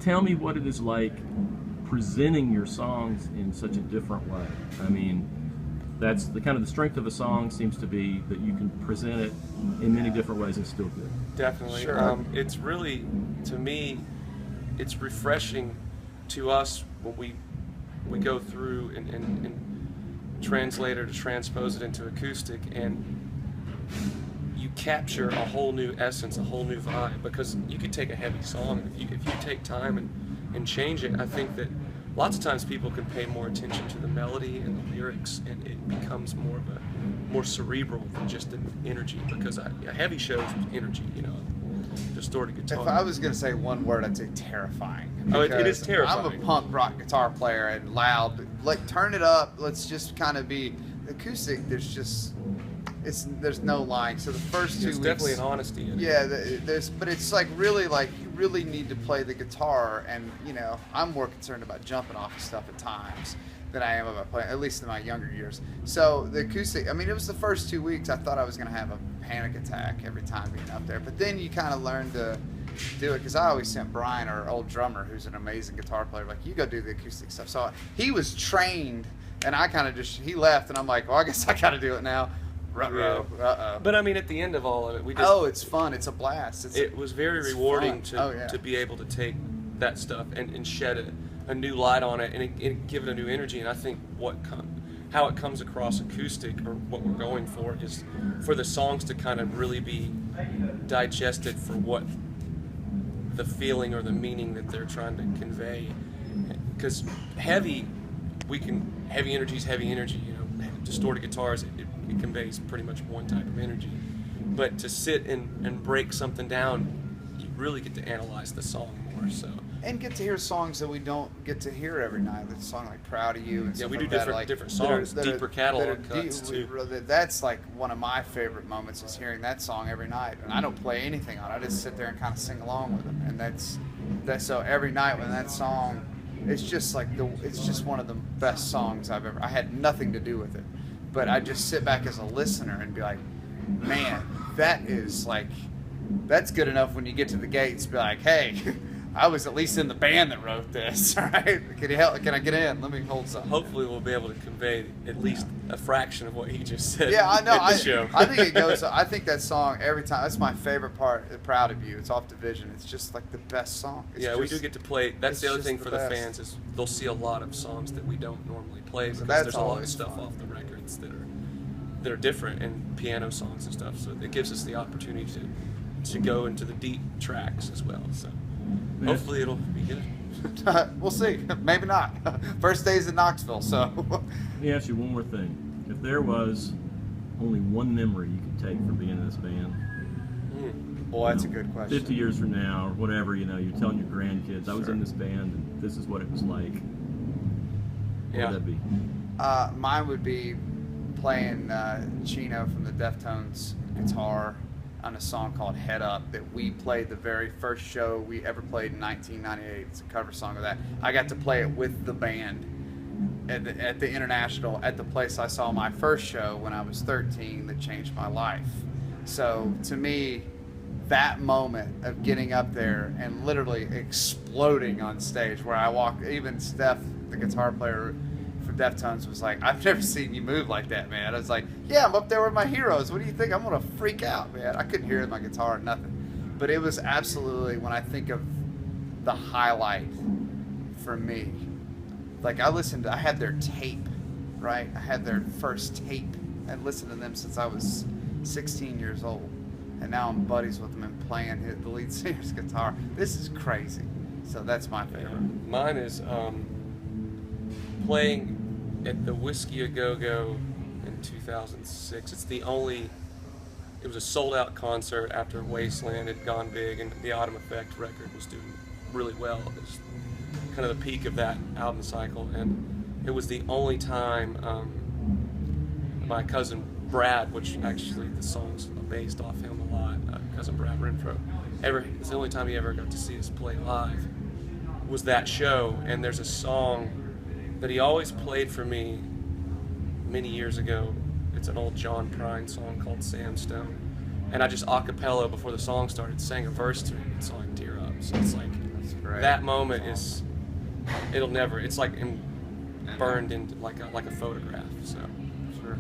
tell me what it is like presenting your songs in such a different way. I mean, that's the kind of the strength of a song seems to be that you can present it in many different ways and still good. Definitely. Sure. It's really, to me, it's refreshing to us when we go through and translate or to transpose it into acoustic, and you capture a whole new essence, a whole new vibe, because you could take a heavy song, if you take time and change it, I think that lots of times people can pay more attention to the melody and the lyrics, and it becomes more cerebral than just an energy, because a heavy show is energy, you know, distorted guitar. If I was going to say one word, I'd say terrifying. Oh, it is Because terrifying. I'm a punk rock guitar player and loud. Like, turn it up. Let's just kind of be acoustic. There's no lying. So the first 2 There's weeks, definitely an honesty in it. yeah, but it's like you really need to play the guitar, and you know, I'm more concerned about jumping off of stuff at times than I am about playing, at least in my younger years. So the acoustic, I mean, it was the first 2 weeks I thought I was going to have a panic attack every time being up there, but then you kind of learn to do it, because I always sent Brian, our old drummer, who's an amazing guitar player, like, you go do the acoustic stuff. So he was trained, and I kind of he left, and I'm like, well, I guess I got to do it now. Ruh-roh, uh-oh. But I mean, at the end of all of it, we just, It's fun. It's a blast. it was very rewarding fun. to be able to take that stuff and shed a new light on it, and give it a new energy. And I think how it comes across acoustic, or what we're going for, is for the songs to kind of really be digested for what the feeling or the meaning that they're trying to convey. Because heavy energy is heavy energy, you know, distorted guitars, it conveys pretty much one type of energy. But to sit and break something down, you really get to analyze the song more. So. And get to hear songs that we don't get to hear every night. Like a song like "Proud of You" and stuff we do like that. different songs, deeper catalog that are cuts too. That's like one of my favorite moments, is hearing that song every night. And I don't play anything on it. I just sit there and kind of sing along with them. And that's so every night when that song, it's just like it's just one of the best songs I've ever. I had nothing to do with it, but I just sit back as a listener and be like, man, that's good enough when you get to the gates. Be like, hey. I was at least in the band that wrote this, right? Can I get in? Let me hold something. Hopefully we'll be able to convey at least a fraction of what he just said. Yeah, I know. At the show. I think it goes. I think that song every time. That's my favorite part. "Proud of You." It's off Division. It's just like the best song. We do get to play. That's the other thing for the best. fans, is they'll see a lot of songs that we don't normally play, because that's there's a lot of always stuff fun. off the records that are different, and piano songs and stuff. So it gives us the opportunity to go into the deep tracks as well. So. Hopefully it'll be good. We'll see. Maybe not. First day's in Knoxville, so. Let me ask you one more thing. If there was only one memory you could take from being in this band, Boy, that's a good question. 50 years from now, or whatever, you know, you're telling your grandkids, I was in this band and this is what it was like. What would that be? Mine would be playing Chino from the Deftones guitar on a song called "Head Up" that we played the very first show we ever played in 1998. It's a cover song of that. I got to play it with the band at the International, at the place I saw my first show when I was 13, that changed my life. So to me, that moment of getting up there and literally exploding on stage, where I walked, even Steph, the guitar player for Deftones, was like, "I've never seen you move like that, man." I was like, "Yeah, I'm up there with my heroes. What do you think? I'm gonna freak out, man." I couldn't hear my guitar, nothing. But it was absolutely, when I think of the highlight for me, like I had their tape, right? I had their first tape. I'd listened to them since I was 16 years old, and now I'm buddies with them and playing the lead singer's guitar. This is crazy. So that's my favorite. Mine is playing at the Whisky A Go Go in 2006. It was a sold out concert after Wasteland had gone big, and the Autumn Effect record was doing really well. It was kind of the peak of that album cycle, and it was the only time my cousin Brad, which actually the song's based off him a lot, cousin Brad Renfro, it's the only time he ever got to see us play live, was that show. And there's a song that he always played for me many years ago. It's an old John Prine song called Sandstone, and I just a cappella before the song started sang a verse to it, and so I tear up. So it's like That's great. that moment is, it'll never. It's like burned into like a photograph. So. Sure.